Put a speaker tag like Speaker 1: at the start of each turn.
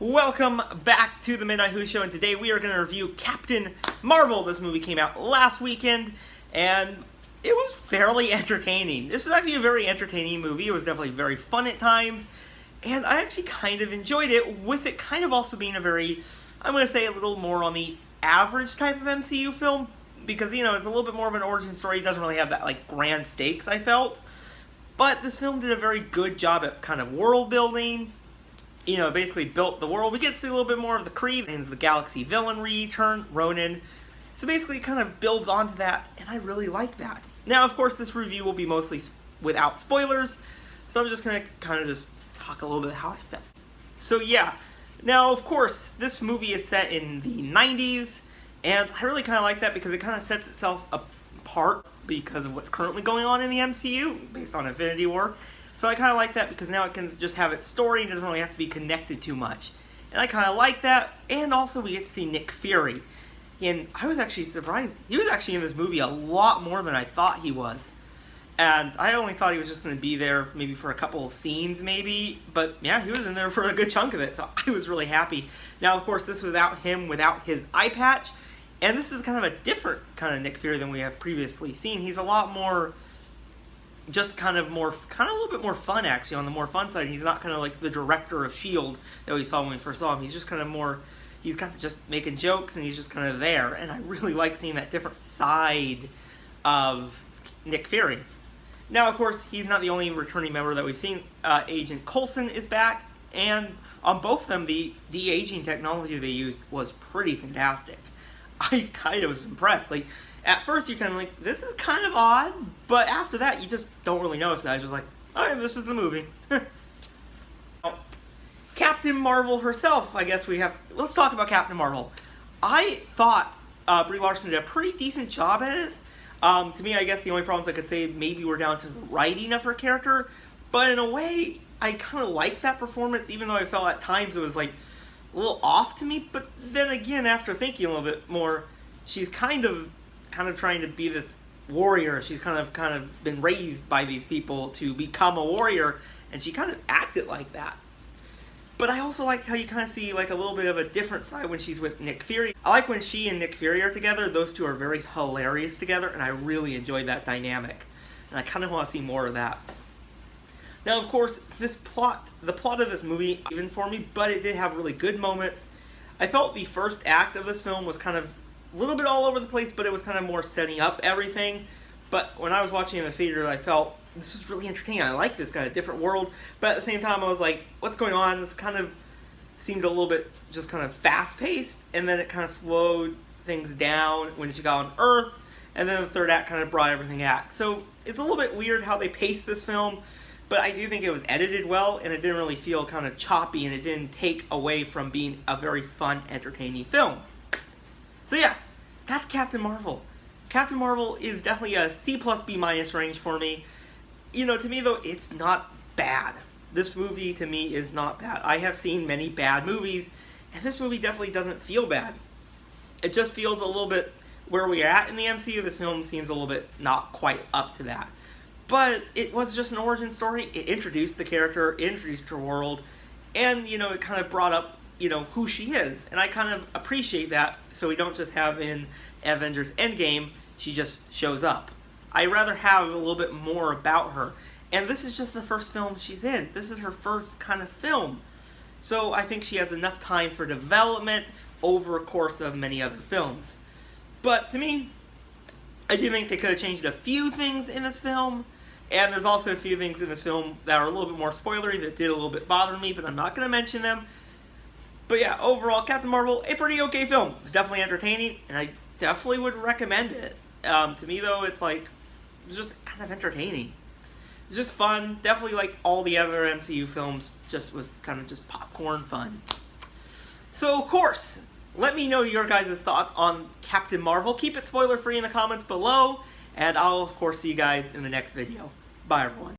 Speaker 1: Welcome back to the Midnight Who Show, and today we are going to review Captain Marvel. This movie came out last weekend, and it was fairly entertaining. This was actually a very entertaining movie. It was definitely very fun at times, and I actually kind of enjoyed it, with it kind of also being a very, I'm going to say, a little more on the average type of MCU film, because, you know, it's a little bit more of an origin story. It doesn't really have that, like, grand stakes, I felt. But this film did a very good job at kind of world building. You know, basically built the world. We get to see a little bit more of the Kree, and the Galaxy villain return, Ronan. So basically it kind of builds onto that, and I really like that. Now, of course, this review will be mostly without spoilers, so I'm just going to kind of just talk a little bit how I felt. So yeah, now, of course, this movie is set in the 90s, and I really kind of like that because it kind of sets itself apart because of what's currently going on in the MCU, based on Infinity War. So I kind of like that because now it can just have its story and doesn't really have to be connected too much. And I kind of like that, and also we get to see Nick Fury. And I was actually surprised. He was actually in this movie a lot more than I thought he was. And I only thought he was just going to be there maybe for a couple of scenes, maybe. But yeah, he was in there for a good chunk of it, so I was really happy. Now, of course, this was without him, without his eye patch. And this is kind of a different kind of Nick Fury than we have previously seen. He's a lot more... just kind of a little bit more fun, actually, on the more fun side. He's not kind of like the director of S.H.I.E.L.D. that we saw when we first saw him. He's just kind of more, he's kind of just making jokes, and he's just kind of there. And I really like seeing that different side of Nick Fury. Now, of course, he's not the only returning member that we've seen. Agent Coulson is back, and on both of them, the de-aging technology they used was pretty fantastic. I kind of was impressed. Like, at first, you're kind of like, this is kind of odd, but after that, you just don't really notice that. It's just like, alright, this is the movie. Captain Marvel herself, I guess we have... Let's talk about Captain Marvel. I thought Brie Larson did a pretty decent job at it. To me, I guess the only problems I could say maybe were down to the writing of her character, but in a way, I kind of liked that performance, even though I felt at times it was like a little off to me. But then again, after thinking a little bit more, she's kind of trying to be this warrior. She's kind of been raised by these people to become a warrior, and she kind of acted like that. But I also like how you kind of see like a little bit of a different side when she's with Nick Fury. I like when she and Nick Fury are together. Those two are very hilarious together, and I really enjoyed that dynamic. And I kind of want to see more of that. Now, of course, the plot of this movie, even for me, but it did have really good moments. I felt the first act of this film was kind of a little bit all over the place, but it was kind of more setting up everything. But when I was watching in the theater, I felt this was really entertaining. I like this kind of different world, but at the same time, I was like, what's going on? This kind of seemed a little bit just kind of fast-paced, and then it kind of slowed things down when she got on Earth, and then the third act kind of brought everything back. So it's a little bit weird how they paced this film, but I do think it was edited well, and it didn't really feel kind of choppy, and it didn't take away from being a very fun, entertaining film. So yeah, that's Captain Marvel. Captain Marvel is definitely a C plus B minus range for me. You know, to me though, it's not bad. This movie to me is not bad. I have seen many bad movies, and this movie definitely doesn't feel bad. It just feels a little bit where we're at in the MCU. This film seems a little bit not quite up to that. But it was just an origin story. It introduced the character, introduced her world, and, you know, it kind of brought up, you know, who she is. And I kind of appreciate that, so we don't just have in Avengers Endgame, she just shows up. I rather have a little bit more about her. And this is just the first film she's in. This is her first kind of film. So I think she has enough time for development over a course of many other films. But to me, I do think they could have changed a few things in this film. And there's also a few things in this film that are a little bit more spoilery that did a little bit bother me, but I'm not going to mention them. But yeah, overall, Captain Marvel, a pretty okay film. It's definitely entertaining, and I definitely would recommend it. To me, though, it's like, it's just kind of entertaining. It's just fun. Definitely like all the other MCU films, just was kind of just popcorn fun. So, of course, let me know your guys' thoughts on Captain Marvel. Keep it spoiler-free in the comments below, and I'll, of course, see you guys in the next video. Bye, everyone.